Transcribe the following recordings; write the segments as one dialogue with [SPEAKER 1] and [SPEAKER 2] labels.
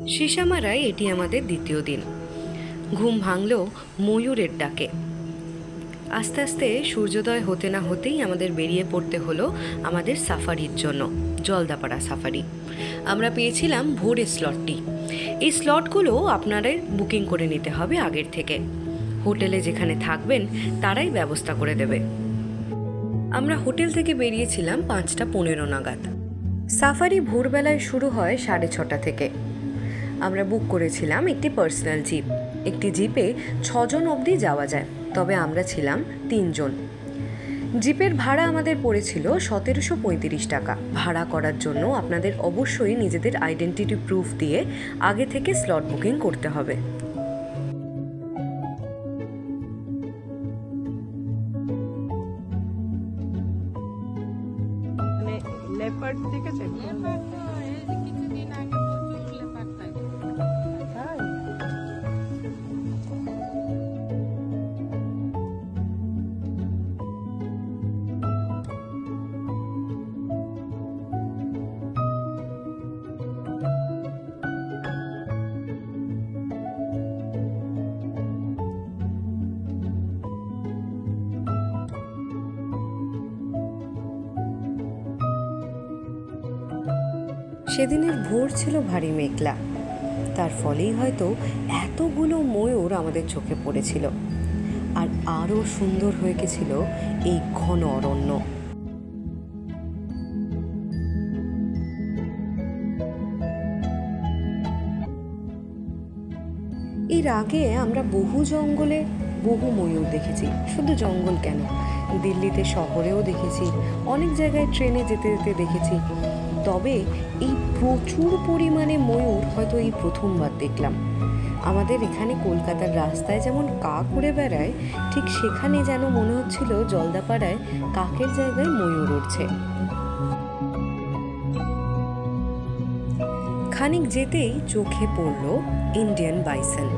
[SPEAKER 1] সিসামারায় এটি আমাদের দ্বিতীয় দিন। ঘুম ভাঙল ময়ূরের ডাকে। আস্তে আস্তে সূর্যোদয় হতে না হতেই আমাদের বেরিয়ে পড়তে হলো আমাদের সাফারির জন্য, জলদাপাড়া সাফারি। আমরা পেয়েছিলাম ভোরের স্লটটি। এই স্লটগুলো আপনাদের বুকিং করে নিতে হবে আগের থেকে। হোটেলে যেখানে থাকবেন তারাই ব্যবস্থা করে দেবে। আমরা হোটেল থেকে বেরিয়েছিলাম 5:15 নাগাদ। সাফারি ভোরবেলায় শুরু হয় 6:30 থেকে। আমরা বুক করেছিলাম একটি পার্সোনাল জিপ। একটি জিপে 6 জন অবধি যাওয়া যায়, তবে আমরা ছিলাম 3 জন। জিপের ভাড়া আমাদের পড়েছিল 1735 টাকা। ভাড়া করার জন্য আপনাদের অবশ্যই নিজেদের আইডেন্টিটি প্রুফ দিয়ে আগে থেকে স্লট বুকিং করতে হবে। সেদিনের ভোর ছিল ভারী মেঘলা, তার ফলেই হয়তো এতগুলো ময়ূর আমাদের চোখে পড়েছিল। আর আরও সুন্দর হয়ে গেছিল এই ঘন অরণ্য। এর আগে আমরা বহু জঙ্গলে বহু ময়ূর দেখেছি। শুধু জঙ্গল কেন, দিল্লিতে শহরেও দেখেছি, অনেক জায়গায় ট্রেনে যেতে যেতে দেখেছি। তবে এই প্রচুর পরিমাণে ময়ূর হয়তো এই প্রথমবার দেখলাম। আমাদের এখানে কলকাতার রাস্তায় যেমন কাক উড়ে বেড়ায়, ঠিক সেখানে যেন মনে হচ্ছিল জলদাপাড়ায় কাকের জায়গায় ময়ূর উড়ছে। খানিক যেতেই চোখে পড়ল ইন্ডিয়ান বাইসন।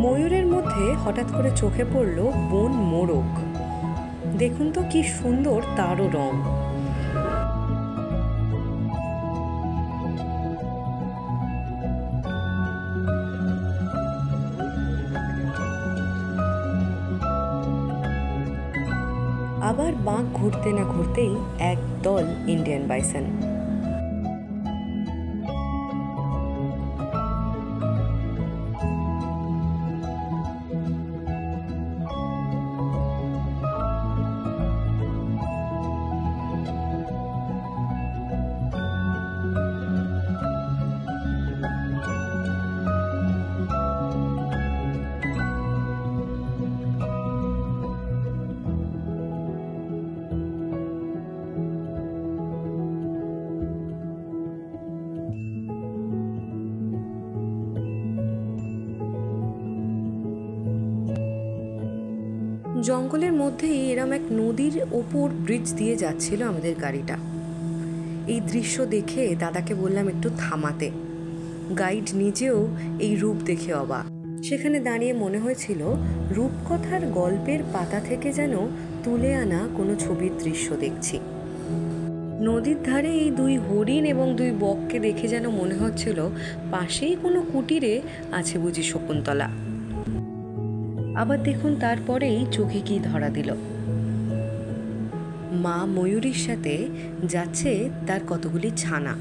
[SPEAKER 1] ময়ূরের মধ্যে হঠাৎ করে চোখে পড়ল বন মোরগ। দেখুন তো কি সুন্দর তারও রং। আবার বাঁক ঘুরতে না ঘুরতেই এক দল ইন্ডিয়ান বাইসন। জঙ্গলের মধ্যেই এরম এক নদীর ওপর ব্রিজ দিয়ে যাচ্ছিল আমাদের গাড়িটা। এই দৃশ্য দেখে দাদাকে বললাম একটু থামাতে। গাইড নিজেও এই রূপ দেখে অবাক। সেখানে দাঁড়িয়ে মনে হয়েছিল রূপকথার গল্পের পাতা থেকে যেন তুলে আনা কোনো ছবির দৃশ্য দেখছি। নদীর ধারে এই 2 হরিণ এবং 2 বককে দেখে যেন মনে হচ্ছিল পাশেই কোনো কুটিরে আছে বুঝি শকুন্তলা। আবার দেখুন তারপরেই চোখে কি ধরা দিল। মা ময়ূরীর সাথে যাচ্ছে তার কতগুলি ছানা।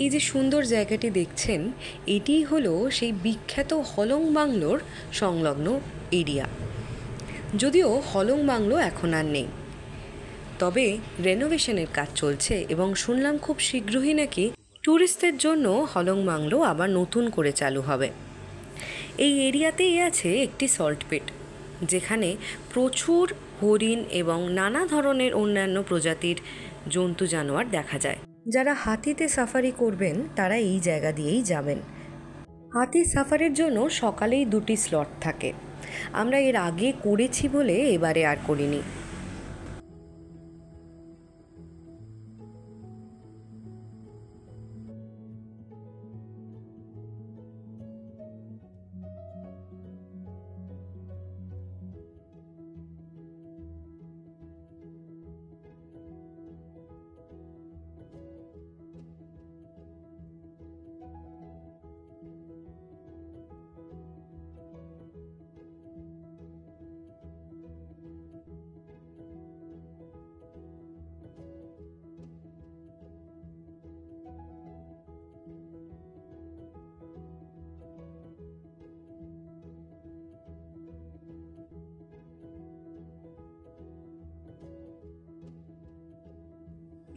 [SPEAKER 1] এই যে সুন্দর জায়গাটি দেখছেন, এটিই হলো সেই বিখ্যাত হলং বাংলোর সংলগ্ন এরিয়া। যদিও হলং বাংলো এখন আর নেই, তবে রেনোভেশনের কাজ চলছে এবং শুনলাম খুব শীঘ্রই নাকি ট্যুরিস্টদের জন্য হলং বাংলো আবার নতুন করে চালু হবে। এই এরিয়াতেই আছে একটি সল্ট পিট, যেখানে প্রচুর হরিণ এবং নানা ধরনের অন্যান্য প্রজাতির জন্তু জানোয়ার দেখা যায়। যারা হাতিতে সাফারি করবেন তারা এই জায়গা দিয়েই যাবেন। হাতি সাফারির জন্য সকালেই 2টি স্লট থাকে। আমরা এর আগে করেছি বলে এবারে আর করিনি।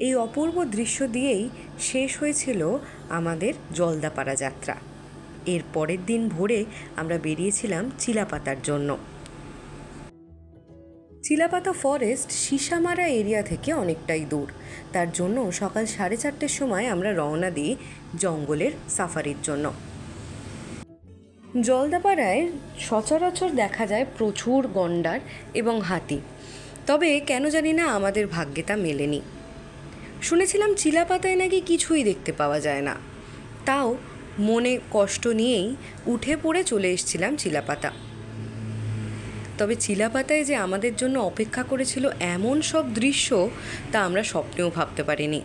[SPEAKER 1] এই অপূর্ব দৃশ্য দিয়েই শেষ হয়েছিল আমাদের জলদাপাড়া যাত্রা। এর পরের দিন ভোরে আমরা বেরিয়েছিলাম চিলাপাতার জন্য। চিলাপাতা ফরেস্ট সিসামারা এরিয়া থেকে অনেকটাই দূর, তার জন্য সকাল 4:30টার সময় আমরা রওনা দিই জঙ্গলের সাফারির জন্য। জলদাপাড়ায় সচরাচর দেখা যায় প্রচুর গন্ডার এবং হাতি, তবে কেন জানি না আমাদের ভাগ্যে তা মেলেনি। শুনেছিলাম চিলাপাতায় নাকি কিছুই দেখতে পাওয়া যায় না, তাও মনে কষ্ট নিয়েই উঠে পড়ে চলে এসেছিলাম চিলাপাতা। তবে চিলাপাতায় যে আমাদের জন্য অপেক্ষা করেছিল এমন সব দৃশ্য তা আমরা স্বপ্নেও ভাবতে পারিনি।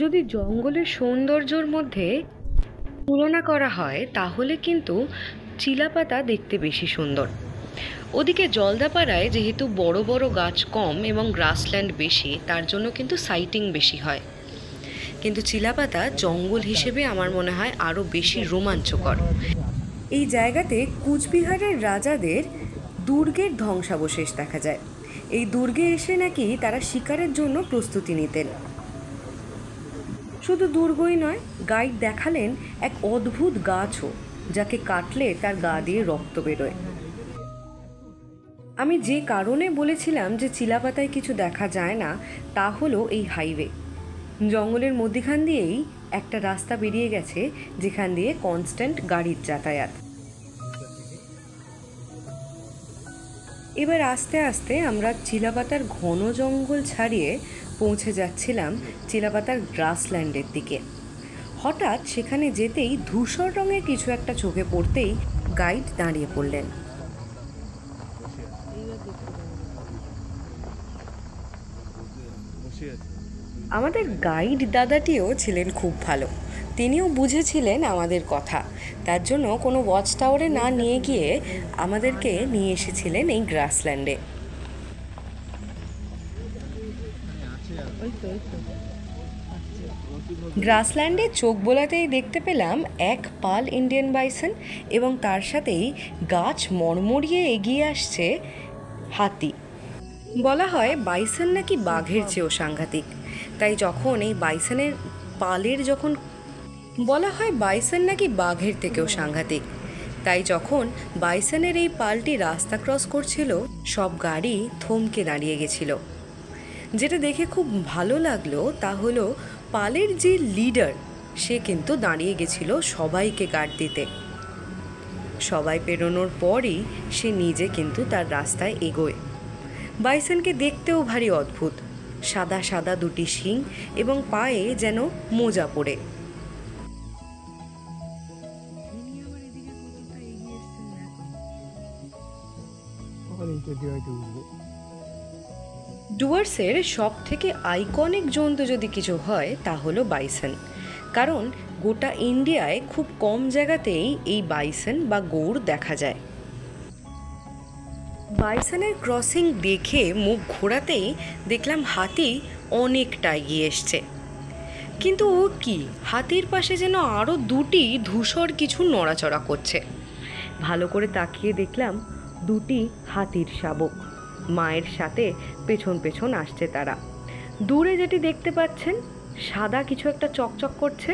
[SPEAKER 1] যদি জঙ্গলের সৌন্দর্যের মধ্যে তুলনা করা হয় তাহলে কিন্তু চিলাপাতা দেখতে বেশি সুন্দর। ওদিকে জলদাপাড়ায় যেহেতু বড় বড় গাছ কম এবং গ্রাসল্যান্ড বেশি, তার জন্য কিন্তু সাইটিং বেশি হয়। কিন্তু চিলাপাতা জঙ্গল হিসেবে আমার মনে হয় আরও বেশি রোমাঞ্চকর। এই জায়গাতে কুচবিহারের রাজাদের দুর্গের ধ্বংসাবশেষ দেখা যায়। এই দুর্গে এসে নাকি তারা শিকারের জন্য প্রস্তুতি নিতেন। শুধু দুর্গই নয়, গাইড দেখালেন এক অদ্ভুত গাছও, যাকে কাটলে তার গা দিয়ে রক্ত বেরোয়। আমি যে কারণে বলেছিলাম যে চিলাপাতায় কিছু দেখা যায় না, তা হলো এই হাইওয়ে। জঙ্গলের মধ্যখান দিয়েই একটা রাস্তা বেরিয়ে গেছে, যেখান দিয়ে কনস্ট্যান্ট গাড়ির যাতায়াত। এবার আস্তে আস্তে আমরা চিলাপাতার ঘন জঙ্গল ছাড়িয়ে পৌঁছে যাচ্ছিলাম চিলাপাতার গ্রাসল্যান্ডের দিকে। হঠাৎ সেখানে যেতেই ধূসর রঙের কিছু একটা চোখে পড়তেই গাইড দাঁড়িয়ে পড়লেন। আমাদের গাইড দাদাটিও ছিলেন খুব ভালো, তিনিও বুঝেছিলেন আমাদের কথা, তার জন্য কোনো ওয়াচ টাওয়ারে না নিয়ে গিয়ে আমাদেরকে নিয়ে এসেছিলেন এই গ্রাসল্যান্ডে। গ্রাসল্যান্ডে চোখ বোলাতেই দেখতে পেলাম এক পাল ইন্ডিয়ান বাইসন এবং তার সাথেই গাছ মড়মড়িয়ে এগিয়ে আসছে হাতি। বলা হয় বাইসন নাকি বাঘের চেয়েও সাংঘাতিক, তাই যখন এই বাইসনের পালের যখন বলা হয় বাইসন নাকি বাঘের থেকেও সাংঘাতিক, তাই যখন বাইসনের এই পালটি রাস্তা ক্রস করছিল সব গাড়ি থমকে দাঁড়িয়ে গেছিল। যেটা দেখে খুব ভালো লাগলো তা হলো পালের যে লিডার সে কিন্তু দাঁড়িয়ে গেছিল সবাইকে গার্ড দিতে। সবাই পেরোনোর পরই সে নিজে কিন্তু তার রাস্তায় এগোয়। বাইসনকে দেখতেও ভারী অদ্ভুত, সাদা সাদা দুটি শিং এবং পায়ে যেন মোজা পরে। ডুয়ার্সের সব থেকে আইকনিক জন্তু যদি কিছু হয় তা হলো বাইসন, কারণ গোটা ইন্ডিয়ায় খুব কম জায়গাতেই এই বাইসন বা গৌড় দেখা যায়। বাইসনের ক্রসিং দেখে মুখ ঘোরাতেই দেখলাম হাতি অনেকটা এগিয়ে এসছে। কিন্তু ও কি, হাতির পাশে যেন আরও দুটি ধূসর কিছু নড়াচড়া করছে। ভালো করে তাকিয়ে দেখলাম দুটি হাতির শাবক মায়ের সাথে পেছন পেছন আসছে। তারা দূরে যেটি দেখতে পাচ্ছেন সাদা কিছু একটা চকচক করছে,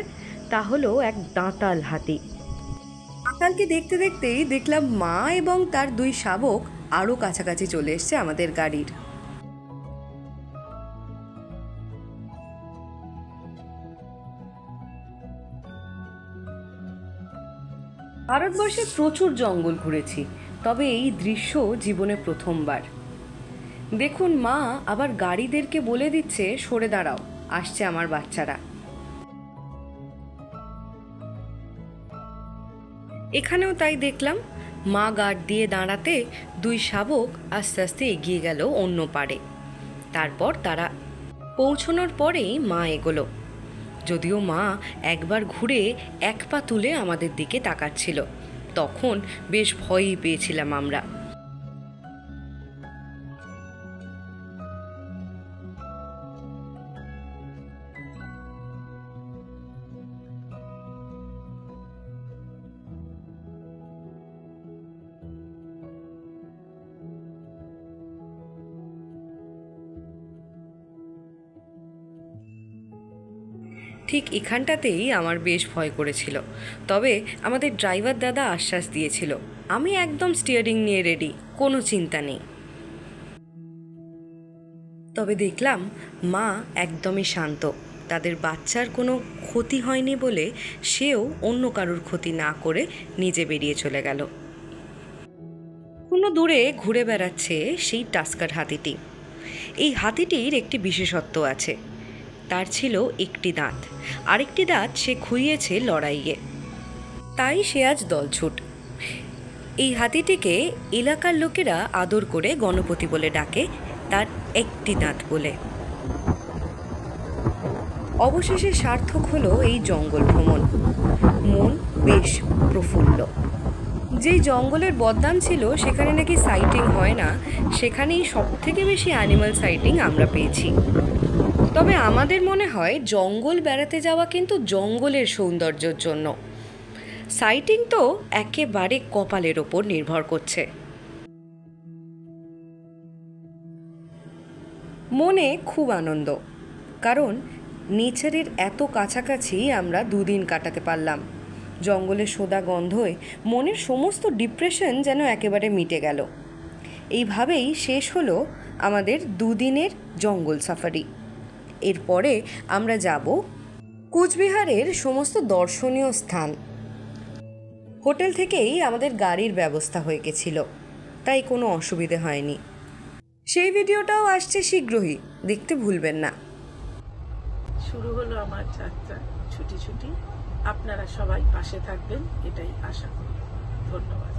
[SPEAKER 1] তা হলো এক দাঁতাল হাতি। দাঁতালকে দেখতে দেখতেই দেখলাম মা এবং তার দুই শাবক আরও কাছাকাছি চলে এসছে আমাদের গাড়ির। ভারতবর্ষে প্রচুর জঙ্গল ঘুরেছি, তবে এই দৃশ্য জীবনে প্রথমবার। দেখুন মা আবার গাড়িদেরকে বলে দিচ্ছে সরে দাঁড়াও, আসছে আমার বাচ্চারা। এখানেও তাই দেখলাম, মা গার্ড দিয়ে দাঁড়াতে দুই শাবক আস্তে আস্তে এগিয়ে গেল অন্য পারে। তারপর তারা পৌঁছানোর পরেই মা এগোলো, যদিও মা একবার ঘুরে এক পা তুলে আমাদের দিকে তাকাচ্ছিল। তখন বেশ ভয়ই পেয়েছিলাম আমরা। ঠিক এখানটাতেই আমার বেশ ভয় করেছিল, তবে আমাদের ড্রাইভার দাদা আশ্বাস দিয়েছিল আমি একদম স্টিয়ারিং নিয়ে রেডি, কোনো চিন্তা নেই। তবে দেখলাম মা একদমই শান্ত, তাদের বাচ্চার কোনো ক্ষতি হয়নি বলে সেও অন্য কারোর ক্ষতি না করে নিজে বেরিয়ে চলে গেল। কোনো দূরে ঘুরে বেড়াচ্ছে সেই টাস্কার হাতিটি। এই হাতিটির একটি বিশেষত্ব আছে, তার ছিল একটি দাঁত, আরেকটি দাঁত সে খুইয়েছে লড়াইয়ে, তাই সে আজ দলছুট। এই হাতিটিকে এলাকার লোকেরা আদর করে গণপতি বলে ডাকে, তার একটি দাঁত বলে। অবশেষে সার্থক হলো এই জঙ্গল ভ্রমণ, মন বেশ প্রফুল্ল। যেই জঙ্গলের বদনাম ছিল সেখানে নাকি সাইটিং হয় না, সেখানেই সব থেকে বেশি অ্যানিমাল সাইটিং আমরা পেয়েছি। তবে আমাদের মনে হয় জঙ্গল বেড়াতে যাওয়া কিন্তু জঙ্গলের সৌন্দর্যের জন্য, সাইটিং তো একেবারে কপালের ওপর নির্ভর করছে। মনে খুব আনন্দ, কারণ নেচারের এত কাছাকাছি আমরা দুদিন কাটাতে পারলাম। জঙ্গলের সোদা গন্ধয় মনের সমস্ত ডিপ্রেশন যেন একেবারে মিটে গেল। এইভাবেই শেষ হলো আমাদের দুদিনের জঙ্গল সাফারি। এরপরে আমরা যাব কোচবিহারের সমস্ত দর্শনীয় স্থান। হোটেল থেকেই আমাদের গাড়ির ব্যবস্থা হয়ে গেছিল, তাই কোনো অসুবিধে হয়নি। সেই ভিডিওটাও আসছে শীঘ্রই, দেখতে ভুলবেন না।
[SPEAKER 2] শুরু হলো আমার যাত্রা ছুটি ছুটি। আপনারা সবাই পাশে থাকবেন এটাই আশা করি। ধন্যবাদ।